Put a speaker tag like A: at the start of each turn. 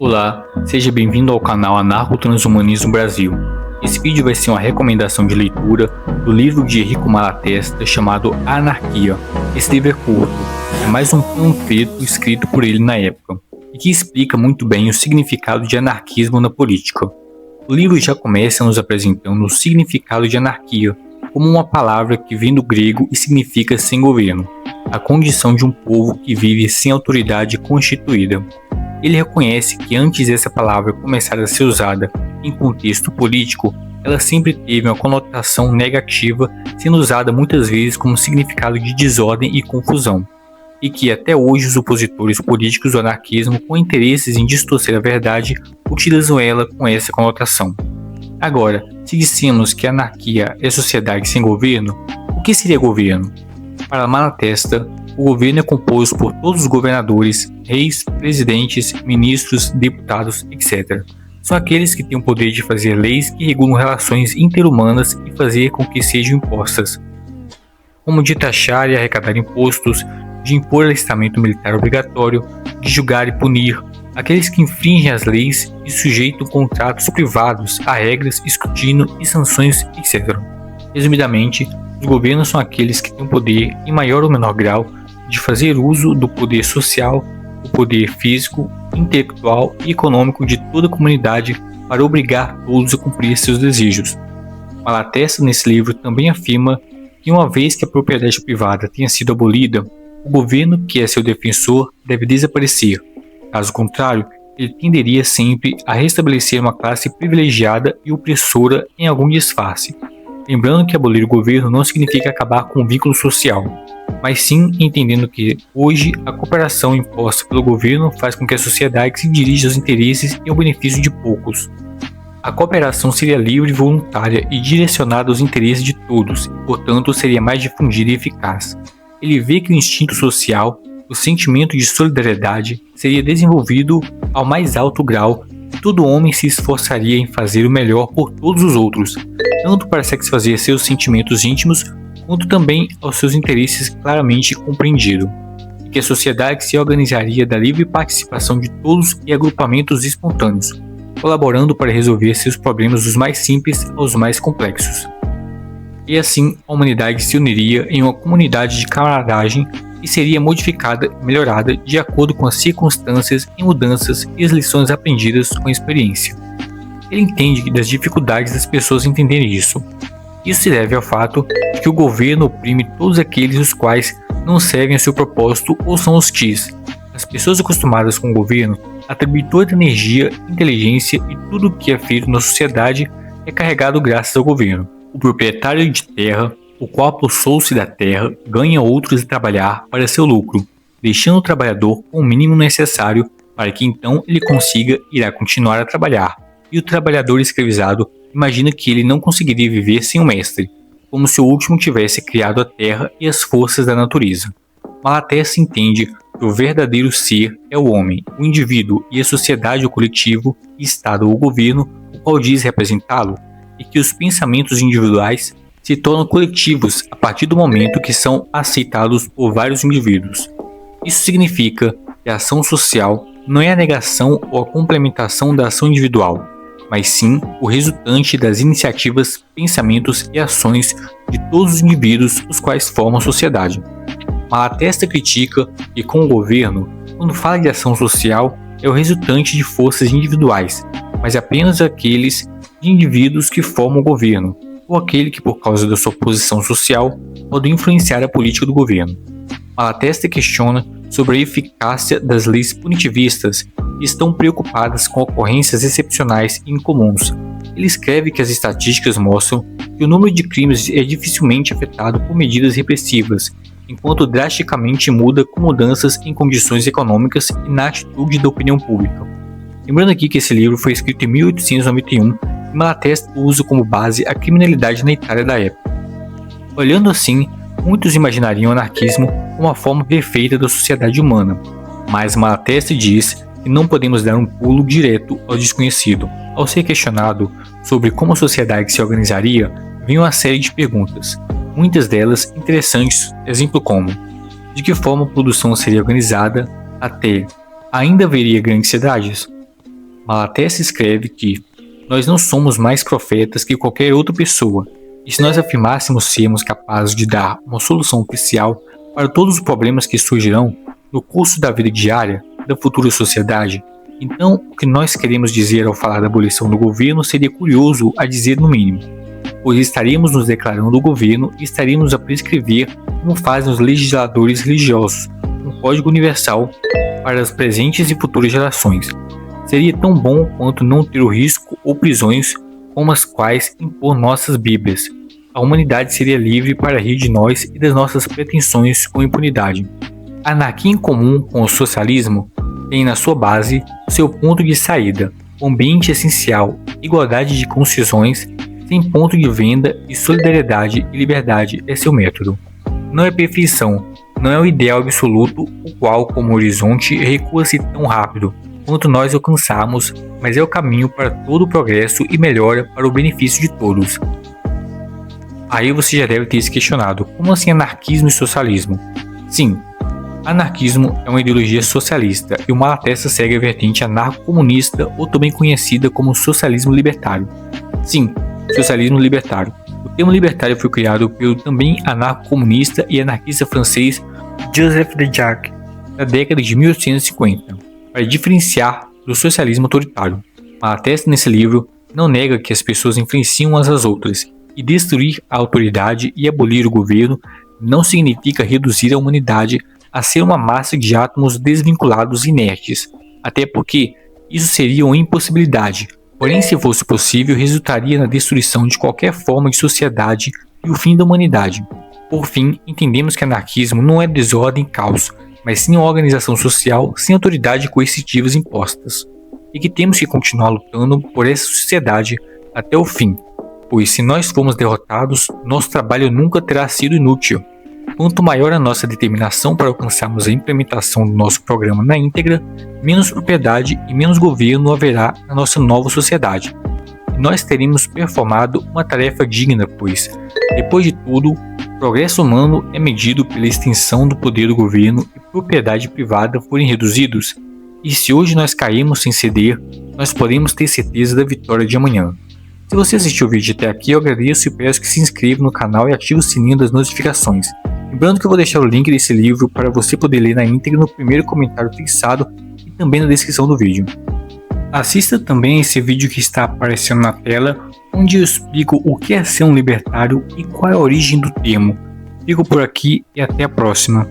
A: Olá, seja bem-vindo ao canal Anarco-Transhumanismo Brasil. Esse vídeo vai ser uma recomendação de leitura do livro de Enrico Malatesta chamado Anarquia. Esse livro é curto, é mais um panfleto escrito por ele na época, e que explica muito bem o significado de anarquismo na política. O livro já começa nos apresentando o significado de anarquia, como uma palavra que vem do grego e significa sem governo, a condição de um povo que vive sem autoridade constituída. Ele reconhece que antes dessa palavra começar a ser usada em contexto político, ela sempre teve uma conotação negativa, sendo usada muitas vezes como significado de desordem e confusão, e que até hoje os opositores políticos do anarquismo, com interesses em distorcer a verdade, utilizam ela com essa conotação. Agora, se dissemos que a anarquia é sociedade sem governo, o que seria governo? Para Malatesta, o governo é composto por todos os governadores, reis, presidentes, ministros, deputados, etc. São aqueles que têm o poder de fazer leis que regulam relações interhumanas e fazer com que sejam impostas, como de taxar e arrecadar impostos, de impor alistamento militar obrigatório, de julgar e punir aqueles que infringem as leis e sujeitam contratos privados a regras, escrutínio e sanções, etc. Resumidamente, os governos são aqueles que têm o poder, em maior ou menor grau, de fazer uso do poder social, o poder físico, intelectual e econômico de toda a comunidade para obrigar todos a cumprir seus desejos. Malatesta, nesse livro, também afirma que uma vez que a propriedade privada tenha sido abolida, o governo, que é seu defensor, deve desaparecer. Caso contrário, ele tenderia sempre a restabelecer uma classe privilegiada e opressora em algum disfarce. Lembrando que abolir o governo não significa acabar com o vínculo social, mas sim entendendo que hoje a cooperação imposta pelo governo faz com que a sociedade se dirija aos interesses e ao benefício de poucos. A cooperação seria livre, voluntária e direcionada aos interesses de todos, e, portanto, seria mais difundida e eficaz. Ele vê que o instinto social, o sentimento de solidariedade, seria desenvolvido ao mais alto grau e todo homem se esforçaria em fazer o melhor por todos os outros, tanto para satisfazer seus sentimentos íntimos, quanto também aos seus interesses claramente compreendidos, e que a sociedade se organizaria da livre participação de todos e agrupamentos espontâneos, colaborando para resolver seus problemas dos mais simples aos mais complexos. E assim, a humanidade se uniria em uma comunidade de camaradagem e seria modificada e melhorada de acordo com as circunstâncias e mudanças e as lições aprendidas com a experiência. Ele entende das dificuldades das pessoas entenderem isso. Isso se deve ao fato de que o governo oprime todos aqueles os quais não servem ao seu propósito ou são hostis. As pessoas acostumadas com o governo atribuem toda a energia, inteligência e tudo o que é feito na sociedade é carregado graças ao governo. O proprietário de terra, o qual apossou-se da terra, ganha outros a trabalhar para seu lucro, deixando o trabalhador com o mínimo necessário para que então ele consiga irá continuar a trabalhar. E o trabalhador escravizado imagina que ele não conseguiria viver sem o mestre, como se o último tivesse criado a terra e as forças da natureza. Malatesta entende que o verdadeiro ser é o homem, o indivíduo e a sociedade, o coletivo, Estado ou governo, o qual diz representá-lo, e que os pensamentos individuais se tornam coletivos a partir do momento que são aceitados por vários indivíduos. Isso significa que a ação social não é a negação ou a complementação da ação individual, mas sim o resultante das iniciativas, pensamentos e ações de todos os indivíduos os quais formam a sociedade. Malatesta critica que com o governo, quando fala de ação social, é o resultante de forças individuais, mas apenas aqueles de indivíduos que formam o governo, ou aquele que por causa da sua posição social pode influenciar a política do governo. Malatesta questiona sobre a eficácia das leis punitivistas e estão preocupadas com ocorrências excepcionais e incomuns. Ele escreve que as estatísticas mostram que o número de crimes é dificilmente afetado por medidas repressivas, enquanto drasticamente muda com mudanças em condições econômicas e na atitude da opinião pública. Lembrando aqui que esse livro foi escrito em 1891 e Malatesta usa como base a criminalidade na Itália da época. Olhando assim, muitos imaginariam o anarquismo como uma forma perfeita da sociedade humana, mas Malatesta diz que não podemos dar um pulo direto ao desconhecido. Ao ser questionado sobre como a sociedade se organizaria, vem uma série de perguntas, muitas delas interessantes, exemplo como: de que forma a produção seria organizada, até ainda haveria grandes cidades? Malatesta escreve que nós não somos mais profetas que qualquer outra pessoa, e se nós afirmássemos sermos capazes de dar uma solução oficial para todos os problemas que surgirão no curso da vida diária da futura sociedade, então o que nós queremos dizer ao falar da abolição do governo seria curioso a dizer no mínimo, pois estaríamos nos declarando o governo e estaríamos a prescrever como fazem os legisladores religiosos, um código universal para as presentes e futuras gerações. Seria tão bom quanto não ter o risco ou prisões como as quais impor nossas Bíblias. A humanidade seria livre para rir de nós e das nossas pretensões com impunidade. A anarquia em comum com o socialismo tem na sua base seu ponto de saída, o ambiente essencial, igualdade de concessões, sem ponto de venda e solidariedade e liberdade é seu método. Não é perfeição, não é o ideal absoluto, o qual, como horizonte, recua-se tão rápido quanto nós alcançamos, mas é o caminho para todo o progresso e melhora para o benefício de todos. Aí você já deve ter se questionado, como assim anarquismo e socialismo? Sim, anarquismo é uma ideologia socialista e o Malatesta segue a vertente anarco-comunista ou também conhecida como socialismo libertário. Sim, socialismo libertário. O termo libertário foi criado pelo também anarco-comunista e anarquista francês Joseph Déjacque na década de 1850, para diferenciar do socialismo autoritário. Malatesta nesse livro não nega que as pessoas influenciam umas às outras, e destruir a autoridade e abolir o governo não significa reduzir a humanidade a ser uma massa de átomos desvinculados e inertes, até porque isso seria uma impossibilidade. Porém, se fosse possível, resultaria na destruição de qualquer forma de sociedade e o fim da humanidade. Por fim, entendemos que anarquismo não é desordem e caos, mas sim uma organização social sem autoridade coercitivas impostas, e que temos que continuar lutando por essa sociedade até o fim, pois se nós formos derrotados, nosso trabalho nunca terá sido inútil. Quanto maior a nossa determinação para alcançarmos a implementação do nosso programa na íntegra, menos propriedade e menos governo haverá na nossa nova sociedade. E nós teremos performado uma tarefa digna, pois, depois de tudo, o progresso humano é medido pela extensão do poder do governo e propriedade privada forem reduzidos. E se hoje nós cairmos sem ceder, nós podemos ter certeza da vitória de amanhã. Se você assistiu o vídeo até aqui, eu agradeço e peço que se inscreva no canal e ative o sininho das notificações. Lembrando que eu vou deixar o link desse livro para você poder ler na íntegra no primeiro comentário fixado e também na descrição do vídeo. Assista também esse vídeo que está aparecendo na tela, onde eu explico o que é ser um libertário e qual é a origem do termo. Fico por aqui e até a próxima.